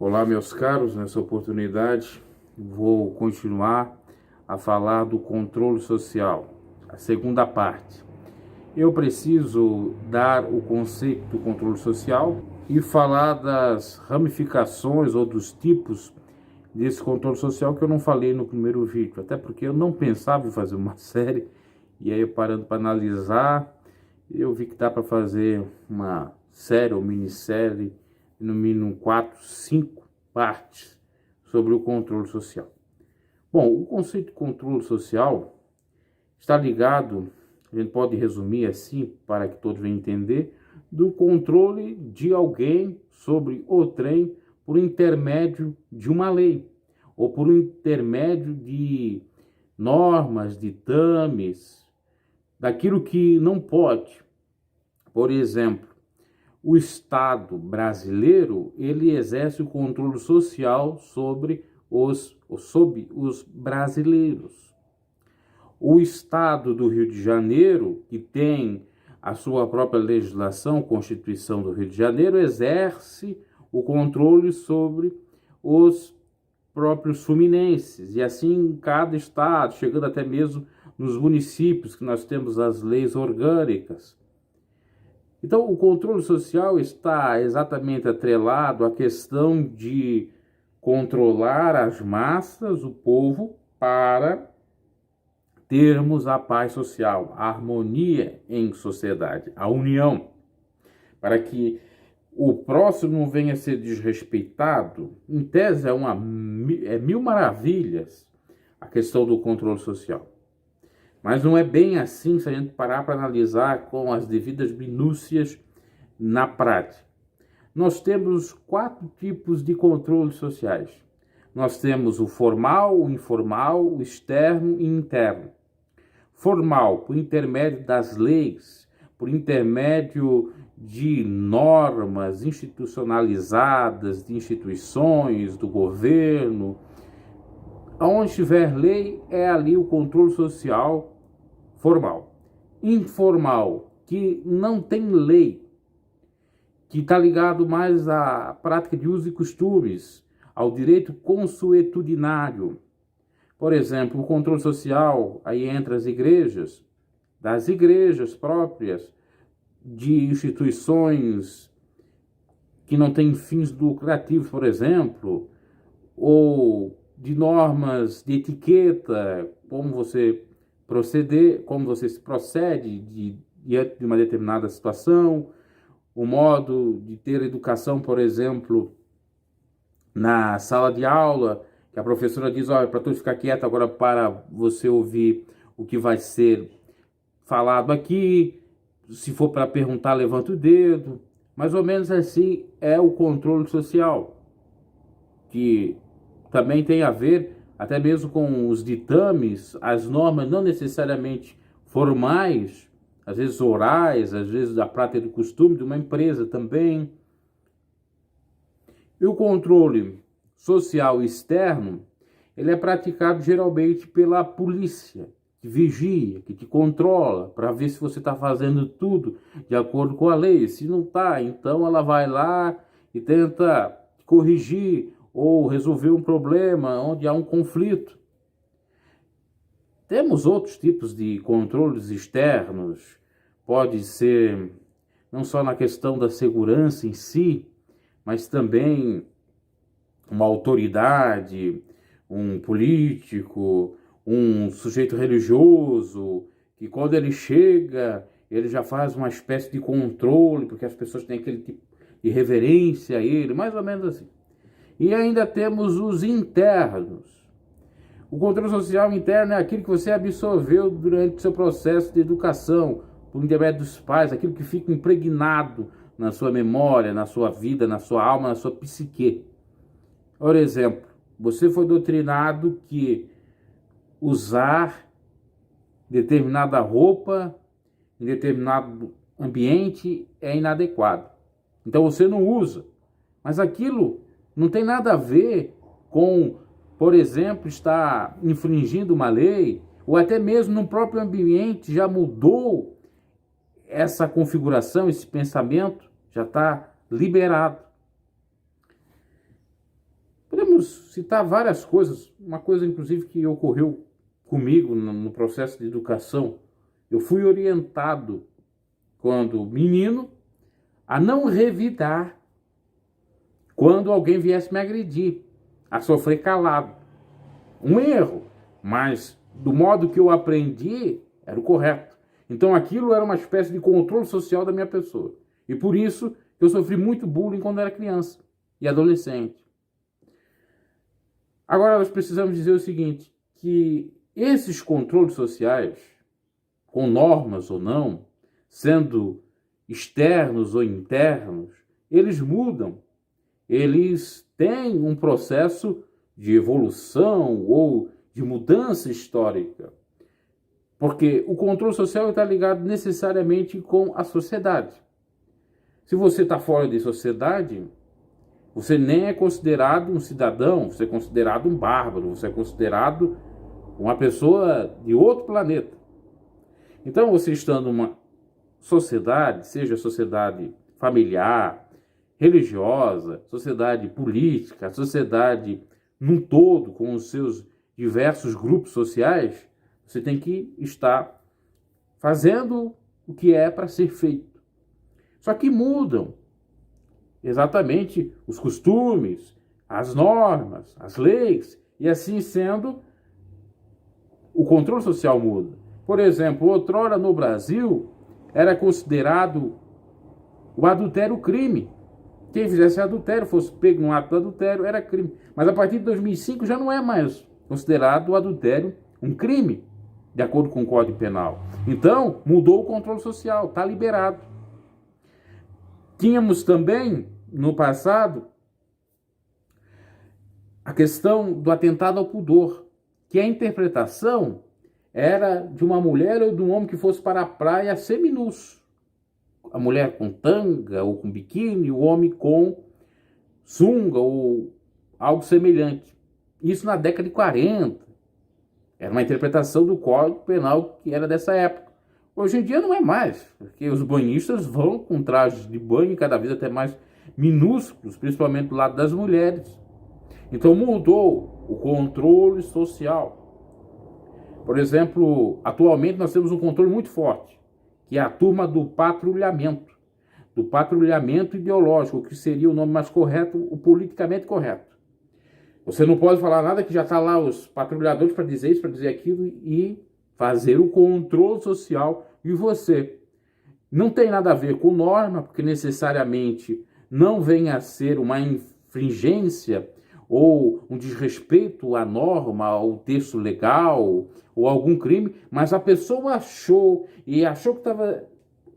Olá, meus caros, nessa oportunidade vou continuar a falar do controle social, a segunda parte. Eu preciso dar o conceito do controle social e falar das ramificações ou dos tipos desse controle social que eu não falei no primeiro vídeo, até porque eu não pensava em fazer uma série, e aí parando para analisar, eu vi que dá para fazer uma série ou minissérie, no mínimo 4, 5 partes sobre o controle social. Bom, o conceito de controle social está ligado, a gente pode resumir assim, para que todos venham entender, do controle de alguém sobre outrem por intermédio de uma lei, ou por intermédio de normas, ditames, daquilo que não pode. Por exemplo, o Estado brasileiro, ele exerce o controle social sobre os brasileiros. O Estado do Rio de Janeiro, que tem a sua própria legislação, Constituição do Rio de Janeiro, exerce o controle sobre os próprios fluminenses. E assim em cada estado, chegando até mesmo nos municípios, que nós temos as leis orgânicas. Então, o controle social está exatamente atrelado à questão de controlar as massas, o povo, para termos a paz social, a harmonia em sociedade, a união, para que o próximo não venha a ser desrespeitado. Em tese, é mil maravilhas a questão do controle social. Mas não é bem assim se a gente parar para analisar com as devidas minúcias na prática. Nós temos 4 tipos de controles sociais. Nós temos o formal, o informal, o externo e interno. Formal, por intermédio das leis, por intermédio de normas institucionalizadas, de instituições, do governo. Onde tiver lei, é ali o controle social formal. Informal, que não tem lei, que está ligado mais à prática de usos e costumes, ao direito consuetudinário. Por exemplo, o controle social, aí entra as igrejas, das igrejas próprias, de instituições que não têm fins lucrativos, por exemplo, ou de normas de etiqueta, como você proceder, como você se procede diante de uma determinada situação, o modo de ter educação, por exemplo, na sala de aula, que a professora diz, olha, para tu ficar quieto agora para você ouvir o que vai ser falado aqui, se for para perguntar, levanta o dedo. Mais ou menos assim é o controle social, que também tem a ver até mesmo com os ditames, as normas não necessariamente formais, às vezes orais, às vezes da prática do costume de uma empresa também. E o controle social externo, ele é praticado geralmente pela polícia, que vigia, que te controla, para ver se você está fazendo tudo de acordo com a lei. Se não está, então ela vai lá e tenta corrigir ou resolver um problema onde há um conflito. Temos outros tipos de controles externos, pode ser não só na questão da segurança em si, mas também uma autoridade, um político, um sujeito religioso, que quando ele chega, ele já faz uma espécie de controle, porque as pessoas têm aquele tipo de reverência a ele, mais ou menos assim. E ainda temos os internos. O controle social interno é aquilo que você absorveu durante o seu processo de educação, por intermédio dos pais, aquilo que fica impregnado na sua memória, na sua vida, na sua alma, na sua psique. Por exemplo, você foi doutrinado que usar determinada roupa em determinado ambiente é inadequado. Então você não usa. Mas aquilo não tem nada a ver com, por exemplo, estar infringindo uma lei, ou até mesmo no próprio ambiente já mudou essa configuração, esse pensamento, já está liberado. Podemos citar várias coisas. Uma coisa, inclusive, que ocorreu comigo no processo de educação. Eu fui orientado, quando menino, a não revidar quando alguém viesse me agredir, a sofrer calado. Um erro, mas do modo que eu aprendi, era o correto. Então aquilo era uma espécie de controle social da minha pessoa. E por isso eu sofri muito bullying quando era criança e adolescente. Agora nós precisamos dizer o seguinte, que esses controles sociais, com normas ou não, sendo externos ou internos, eles mudam. Eles têm um processo de evolução ou de mudança histórica. Porque o controle social está ligado necessariamente com a sociedade. Se você está fora de sociedade, você nem é considerado um cidadão, você é considerado um bárbaro, você é considerado uma pessoa de outro planeta. Então, você estando numa sociedade, seja sociedade familiar, religiosa, sociedade política, sociedade num todo, com os seus diversos grupos sociais, você tem que estar fazendo o que é para ser feito. Só que mudam exatamente os costumes, as normas, as leis, e assim sendo, o controle social muda. Por exemplo, outrora no Brasil, era considerado o adultério crime. Quem fizesse adultério, fosse pego num ato de adultério, era crime. Mas a partir de 2005 já não é mais considerado o adultério um crime, de acordo com o Código Penal. Então, mudou o controle social, está liberado. Tínhamos também, no passado, a questão do atentado ao pudor, que a interpretação era de uma mulher ou de um homem que fosse para a praia seminus. A mulher com tanga ou com biquíni, o homem com sunga ou algo semelhante. Isso na década de 40. Era uma interpretação do Código Penal que era dessa época. Hoje em dia não é mais, porque os banhistas vão com trajes de banho cada vez até mais minúsculos, principalmente do lado das mulheres. Então mudou o controle social. Por exemplo, atualmente nós temos um controle muito forte, que é a turma do patrulhamento ideológico, que seria o nome mais correto, o politicamente correto. Você não pode falar nada que já está lá os patrulhadores para dizer isso, para dizer aquilo e fazer o controle social de você. Não tem nada a ver com norma, porque necessariamente não vem a ser uma infringência ou um desrespeito à norma, ao texto legal, ou algum crime, mas a pessoa achou que estava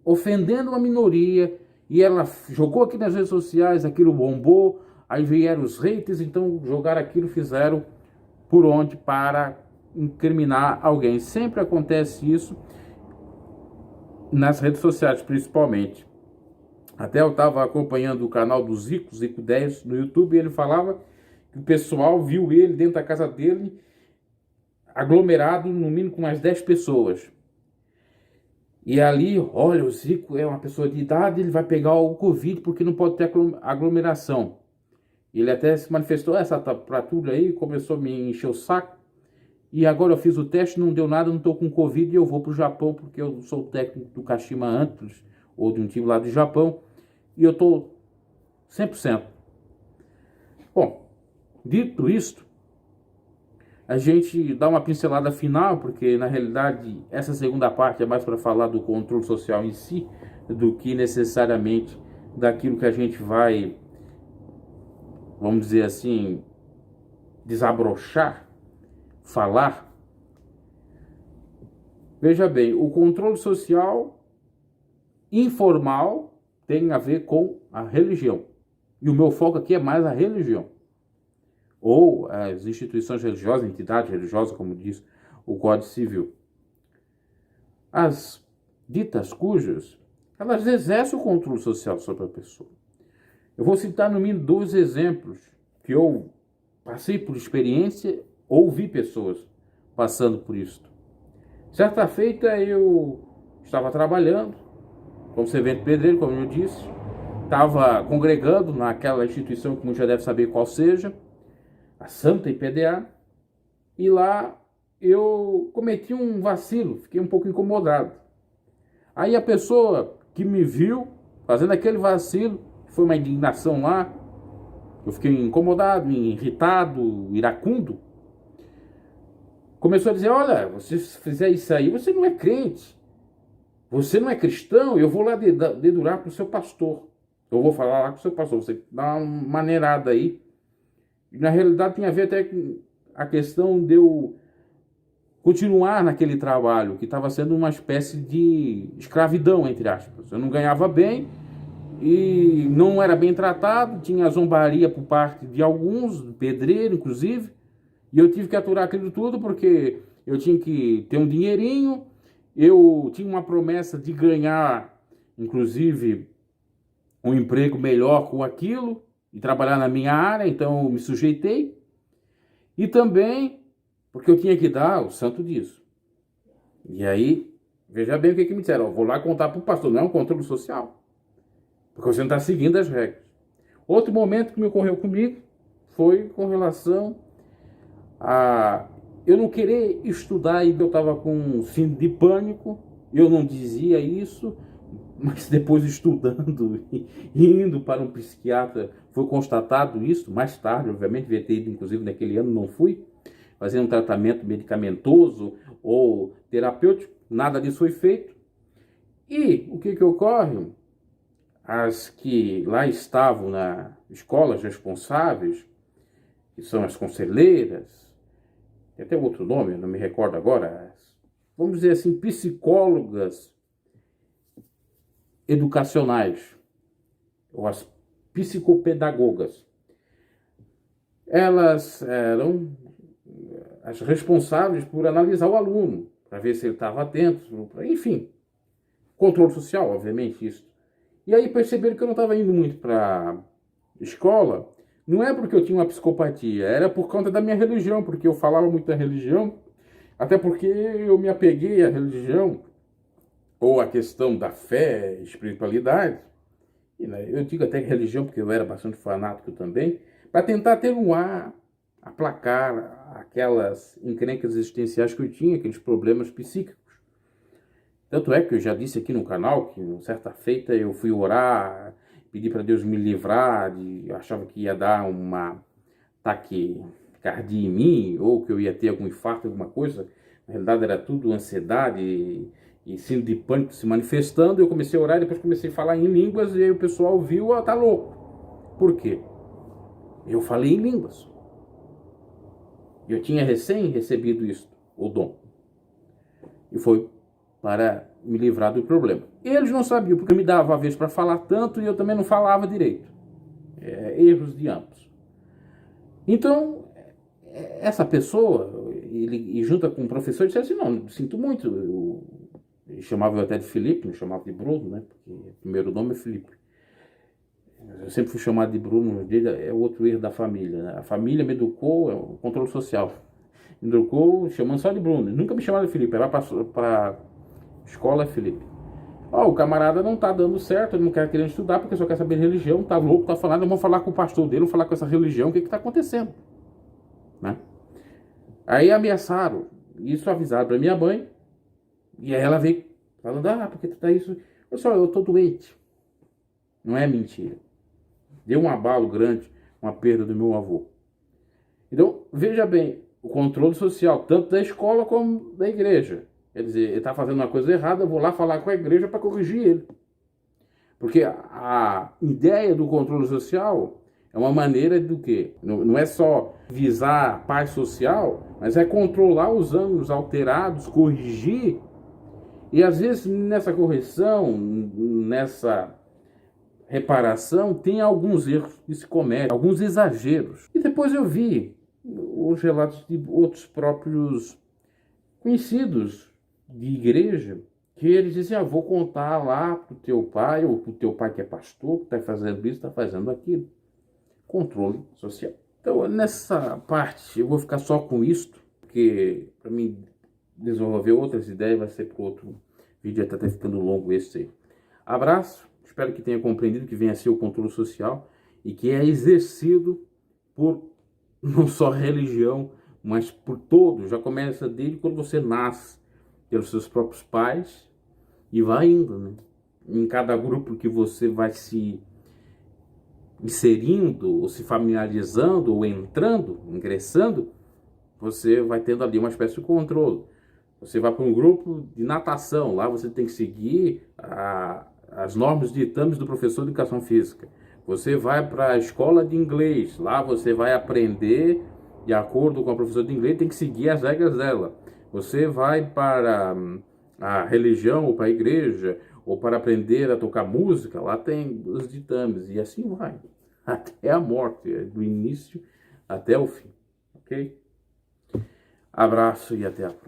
ofendendo uma minoria, e ela jogou aqui nas redes sociais, aquilo bombou, aí vieram os haters, então jogaram aquilo, fizeram por onde para incriminar alguém. Sempre acontece isso nas redes sociais, principalmente. Até eu estava acompanhando o canal do Zico 10 no YouTube, e ele falava que o pessoal viu ele dentro da casa dele aglomerado no mínimo com mais 10 pessoas. E ali, olha, o Zico é uma pessoa de idade, ele vai pegar o Covid porque não pode ter aglomeração. Ele até se manifestou, essa fratura aí, começou a me encher o saco. E agora eu fiz o teste, não deu nada, não estou com Covid e eu vou para o Japão porque eu sou técnico do Kashima Antlers, ou de um time lá do Japão, e eu estou 100%. Bom, dito isto, a gente dá uma pincelada final, porque na realidade essa segunda parte é mais para falar do controle social em si, do que necessariamente daquilo que a gente vai, vamos dizer assim, desabrochar, falar. Veja bem, o controle social informal tem a ver com a religião. E o meu foco aqui é mais a religião. Ou as instituições religiosas, entidades religiosas, como diz o Código Civil. As ditas cujas, elas exercem o controle social sobre a pessoa. Eu vou citar no mínimo 2 exemplos que eu passei por experiência ou vi pessoas passando por isso. Certa feita eu estava trabalhando como servente pedreiro, como eu disse, estava congregando naquela instituição que você já deve saber qual seja, a Santa IPDA, e lá eu cometi um vacilo, fiquei um pouco incomodado. Aí a pessoa que me viu fazendo aquele vacilo, foi uma indignação lá, eu fiquei incomodado, irritado, iracundo, começou a dizer: olha, você fizer isso aí, você não é crente, você não é cristão, eu vou lá dedurar para o seu pastor, eu vou falar lá com o seu pastor, você dá uma maneirada aí. E na realidade tem a ver até com a questão de eu continuar naquele trabalho, que estava sendo uma espécie de escravidão, entre aspas. Eu não ganhava bem e não era bem tratado, tinha zombaria por parte de alguns, pedreiro inclusive, e eu tive que aturar aquilo tudo porque eu tinha que ter um dinheirinho, eu tinha uma promessa de ganhar, inclusive, um emprego melhor com aquilo e trabalhar na minha área, então eu me sujeitei. E também porque eu tinha que dar o santo disso. E aí, veja bem o que me disseram: eu vou lá contar para o pastor, não é um controle social, porque você não está seguindo as regras. Outro momento que me ocorreu comigo foi com relação a eu não querer estudar, e eu estava com um síndrome de pânico. Eu não dizia isso, mas depois estudando e indo para um psiquiatra, foi constatado isso, mais tarde, obviamente, devia ter ido, inclusive naquele ano, não fui, fazer um tratamento medicamentoso ou terapêutico, nada disso foi feito. E o que ocorre? As que lá estavam na escolas responsáveis, que são as conselheiras, tem até outro nome, não me recordo agora, vamos dizer assim, psicólogas educacionais, ou as psicopedagogas, elas eram as responsáveis por analisar o aluno, para ver se ele estava atento, enfim, controle social, obviamente, isso. E aí perceberam que eu não estava indo muito para a escola, não é porque eu tinha uma psicopatia, era por conta da minha religião, porque eu falava muito da religião, até porque eu me apeguei à religião, ou à questão da fé, espiritualidade, e, né, eu digo até religião, porque eu era bastante fanático também, para tentar atenuar, aplacar aquelas encrencas existenciais que eu tinha, aqueles problemas psíquicos. Tanto é que eu já disse aqui no canal que, certa feita, eu fui orar, pedi para Deus me livrar, eu achava que ia dar uma taquicardia em mim, ou que eu ia ter algum infarto, alguma coisa. Na realidade era tudo ansiedade e síndrome de pânico se manifestando. Eu comecei a orar, depois comecei a falar em línguas, e aí o pessoal viu: tá louco. Por quê? Eu falei em línguas. Eu tinha recém recebido isso, o dom. E foi para me livrar do problema. Eles não sabiam, porque me dava a vez para falar tanto e eu também não falava direito. Erros de ambos. Então, essa pessoa, ele junta com o professor, disse assim: não, sinto muito. Ele chamava eu até de Felipe, não chamava de Bruno, né? Porque o primeiro nome é Felipe. Eu sempre fui chamado de Bruno, é outro erro da família, né? A família me educou, é o controle social. Me educou chamando só de Bruno. Nunca me chamaram de Felipe, era para escola Felipe. O camarada não tá dando certo, ele não quer querer estudar porque só quer saber de religião, tá louco, tá falando, vamos falar com o pastor dele, vamos falar com essa religião, o que tá acontecendo, né? Aí ameaçaram, isso avisaram pra minha mãe, e aí ela veio falando: porque tu tá isso? Eu tô doente. Não é mentira. Deu um abalo grande com a perda do meu avô. Então, veja bem, o controle social, tanto da escola como da igreja. Quer dizer, ele está fazendo uma coisa errada, eu vou lá falar com a igreja para corrigir ele. Porque a ideia do controle social é uma maneira do quê? Não é só visar a paz social, mas é controlar os ânimos alterados, corrigir. E às vezes nessa correção, nessa reparação, tem alguns erros que se cometem, alguns exageros. E depois eu vi os relatos de outros próprios conhecidos de igreja, que eles dizem: vou contar lá pro teu pai, ou pro teu pai que é pastor, que está fazendo isso, está fazendo aquilo. Controle social. Então, nessa parte, eu vou ficar só com isto, porque para mim desenvolver outras ideias vai ser para outro vídeo, até tá ficando longo esse aí. Abraço, espero que tenha compreendido que venha a ser o controle social e que é exercido por não só religião, mas por todo. Já começa desde quando você nasce, pelos seus próprios pais, e vai indo, né? Em cada grupo que você vai se inserindo, ou se familiarizando, ou entrando, ingressando, você vai tendo ali uma espécie de controle. Você vai para um grupo de natação, lá você tem que seguir as normas de ditames do professor de educação física. Você vai para a escola de inglês, lá você vai aprender de acordo com a professora de inglês, tem que seguir as regras dela. Você vai para a religião ou para a igreja, ou para aprender a tocar música, lá tem os ditames, e assim vai, até a morte, do início até o fim, ok? Abraço e até a próxima.